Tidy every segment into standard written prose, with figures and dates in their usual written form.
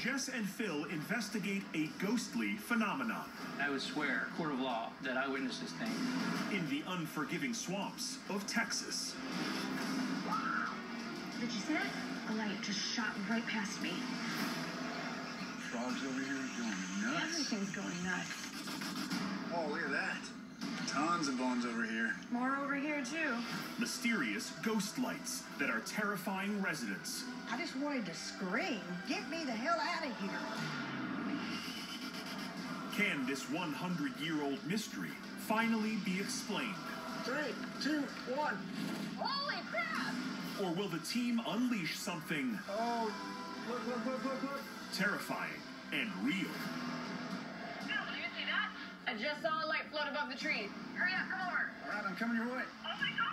Jess and Phil investigate a ghostly phenomenon. I would swear, court of law, that I witnessed this thing. In the unforgiving swamps of Texas. Did you see that? A light just shot right past me. Frogs over here are going nuts. Everything's going nuts. Oh, look at that. Tons of bones over here. More over here, too. Mysterious ghost lights that are terrifying residents. I just wanted to scream. Get me the hell out of here. Can this 100-year-old mystery finally be explained? 3, 2, 1. Holy crap! Or will the team unleash something Oh, look. terrifying and real? Phil, did you see that? I just saw a light float above the tree. Hurry up, come over. All right, I'm coming your way. Oh my god!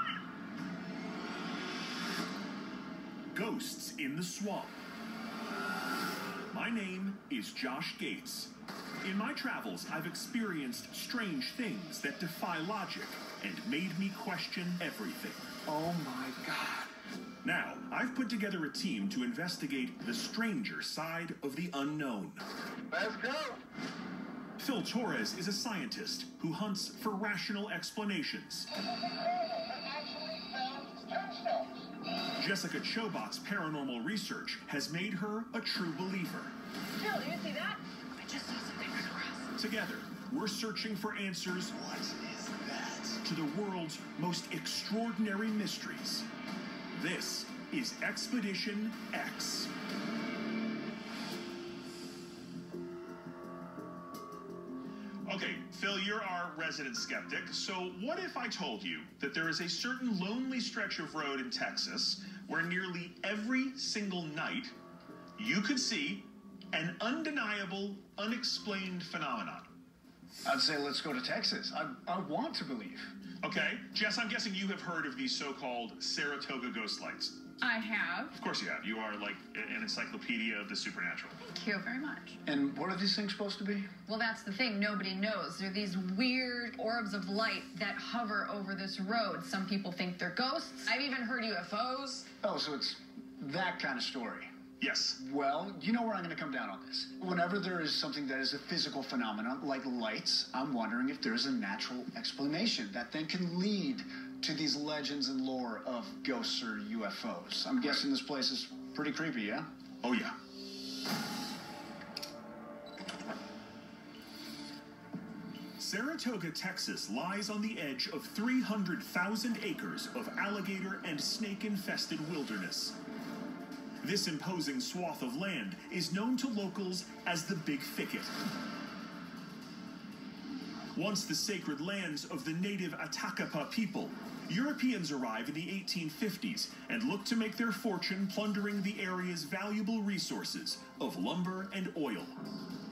Ghosts in the Swamp. My name is Josh Gates. In my travels, I've experienced strange things that defy logic and made me question everything. Oh my God. Now, I've put together a team to investigate the stranger side of the unknown. Let's go. Phil Torres is a scientist who hunts for rational explanations. Jessica Chobot's paranormal research has made her a true believer. Phil, did you see that? I just saw something right across. Together, we're searching for answers What is that? to the world's most extraordinary mysteries. This is Expedition X. Okay, Phil, you're our resident skeptic. So what if I told you that there is a certain lonely stretch of road in Texas where nearly every single night you could see an undeniable, unexplained phenomenon? I'd say let's go to Texas. I want to believe. Okay, Jess, I'm guessing you have heard of these so-called Saratoga ghost lights. I have. Of course you have. You are like an encyclopedia of the supernatural. Thank you very much. And what are these things supposed to be? Well, that's the thing. Nobody knows. They're these weird orbs of light that hover over this road. Some people think they're ghosts. I've even heard UFOs. Oh, so it's that kind of story. Yes. Well, you know where I'm going to come down on this. Whenever there is something that is a physical phenomenon, like lights, I'm wondering if there's a natural explanation that then can lead to these legends and lore of ghosts or UFOs. I'm guessing this place is pretty creepy, yeah? Oh, yeah. Saratoga, Texas lies on the edge of 300,000 acres of alligator and snake-infested wilderness. This imposing swath of land is known to locals as the Big Thicket. Once the sacred lands of the native Atakapa people, Europeans arrive in the 1850s and look to make their fortune plundering the area's valuable resources of lumber and oil,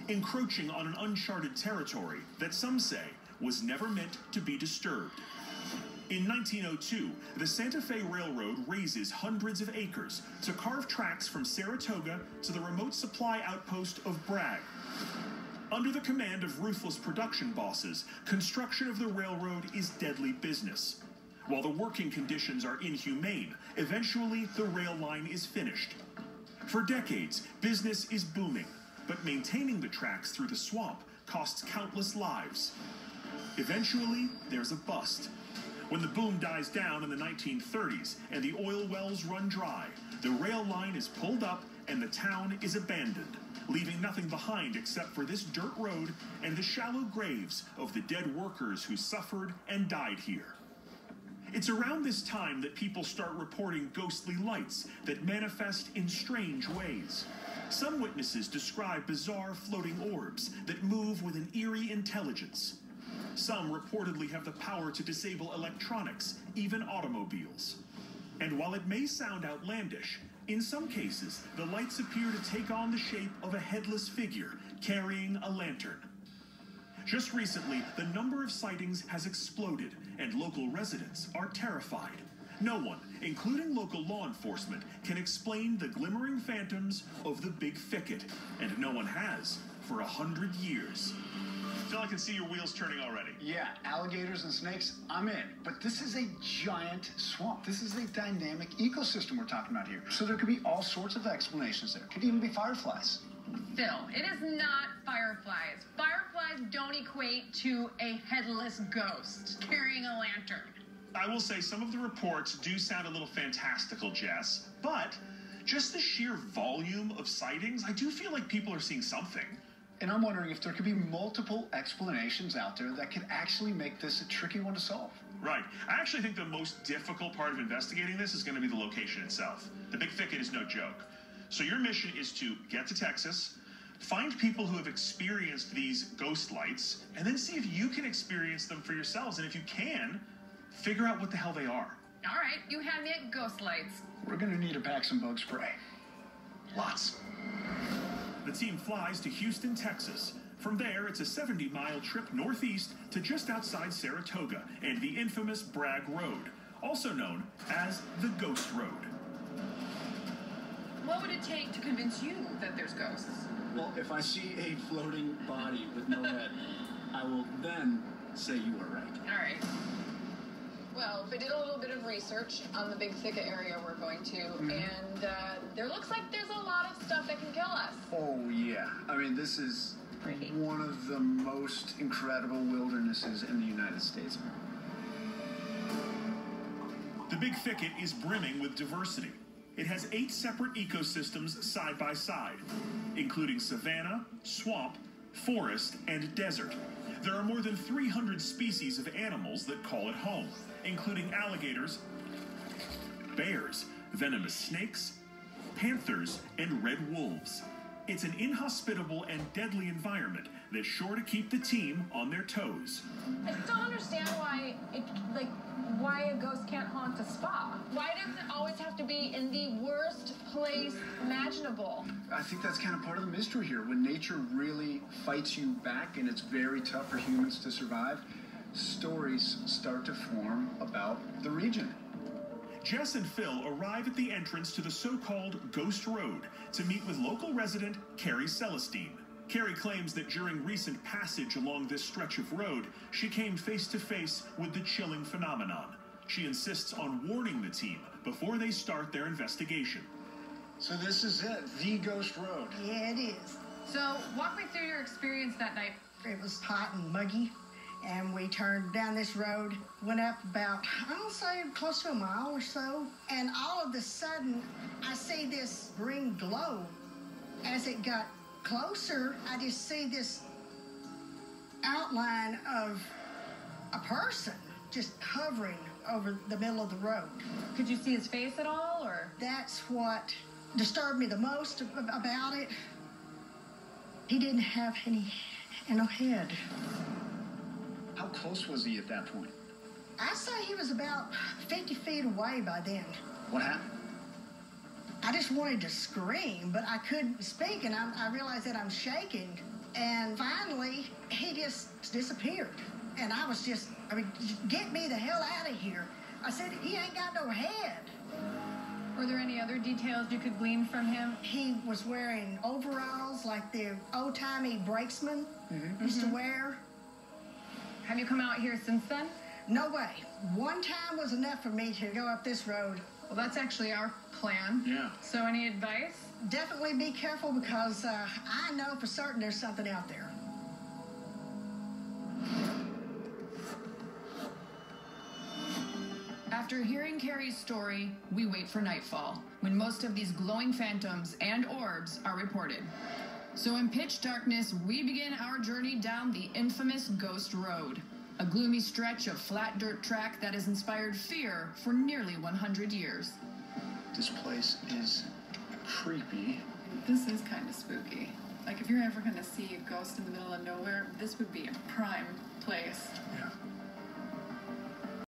encroaching on an uncharted territory that some say was never meant to be disturbed. In 1902, the Santa Fe Railroad raises hundreds of acres to carve tracks from Saratoga to the remote supply outpost of Bragg. Under the command of ruthless production bosses, construction of the railroad is deadly business. While the working conditions are inhumane, eventually the rail line is finished. For decades, business is booming, but maintaining the tracks through the swamp costs countless lives. Eventually, there's a bust. When the boom dies down in the 1930s and the oil wells run dry, the rail line is pulled up and the town is abandoned, leaving nothing behind except for this dirt road and the shallow graves of the dead workers who suffered and died here. It's around this time that people start reporting ghostly lights that manifest in strange ways. Some witnesses describe bizarre floating orbs that move with an eerie intelligence. Some reportedly have the power to disable electronics, even automobiles. And while it may sound outlandish, in some cases, the lights appear to take on the shape of a headless figure carrying a lantern. Just recently, the number of sightings has exploded, and local residents are terrified. No one, including local law enforcement, can explain the glimmering phantoms of the Big Thicket, and no one has for 100 years. Phil, I can see your wheels turning already. Yeah, alligators and snakes, I'm in. But this is a giant swamp. This is a dynamic ecosystem we're talking about here. So there could be all sorts of explanations there. Could even be fireflies. Phil, it is not fireflies. Fireflies don't equate to a headless ghost carrying a lantern. I will say some of the reports do sound a little fantastical, Jess, but just the sheer volume of sightings, I do feel like people are seeing something. And I'm wondering if there could be multiple explanations out there that could actually make this a tricky one to solve. Right. I actually think the most difficult part of investigating this is going to be the location itself. The Big Thicket is no joke. So your mission is to get to Texas, find people who have experienced these ghost lights, and then see if you can experience them for yourselves. And if you can, figure out what the hell they are. All right, you had me at ghost lights. We're going to need to pack some bug spray. Lots. The team flies to Houston, Texas. From there, it's a 70-mile trip northeast to just outside Saratoga and the infamous Bragg Road, also known as the Ghost Road. What would it take to convince you that there's ghosts? Well, if I see a floating body with no head, I will then say you are right. All right. Well, we did a little bit of research on the Big Thicket area we're going to, and there looks like there's a lot of stuff that can kill us. Oh, yeah. I mean, this is one of the most incredible wildernesses in the United States. The Big Thicket is brimming with diversity. It has 8 separate ecosystems side by side, including savanna, swamp, forest, and desert. There are more than 300 species of animals that call it home, including alligators, bears, venomous snakes, panthers, and red wolves. It's an inhospitable and deadly environment that's sure to keep the team on their toes. I don't understand why a ghost can't haunt a spa. Why does it always have to be in the worst place imaginable? I think that's kind of part of the mystery here. When nature really fights you back and it's very tough for humans to survive, stories start to form about the region. Jess and Phil arrive at the entrance to the so-called Ghost Road to meet with local resident Carrie Celestine. Carrie claims that during recent passage along this stretch of road, she came face to face with the chilling phenomenon. She insists on warning the team before they start their investigation. So this is it, the Ghost Road. Yeah, it is. So, walk me through your experience that night. It was hot and muggy, and we turned down this road, went up about, I'll say, close to a mile or so, and all of a sudden, I see this green glow. As it got closer, I just see this outline of a person just hovering over the middle of the road. Could you see his face at all, or? That's what disturbed me the most about it. He didn't have no head. How close was he at that point? I say he was about 50 feet away by then. What happened? I just wanted to scream, but I couldn't speak, and I realized that I'm shaking. And finally, he just disappeared. And I was just, get me the hell out of here. I said, he ain't got no head. Were there any other details you could glean from him? He was wearing overalls like the old-timey brakesmen used to wear. Have you come out here since then? No way. One time was enough for me to go up this road. Well, that's actually our plan. Yeah. So any advice? Definitely be careful because I know for certain there's something out there. After hearing Carrie's story, we wait for nightfall, when most of these glowing phantoms and orbs are reported. So in pitch darkness, we begin our journey down the infamous Ghost Road, a gloomy stretch of flat dirt track that has inspired fear for nearly 100 years. This place is creepy. This is kind of spooky. Like, if you're ever going to see a ghost in the middle of nowhere, this would be a prime place. Yeah.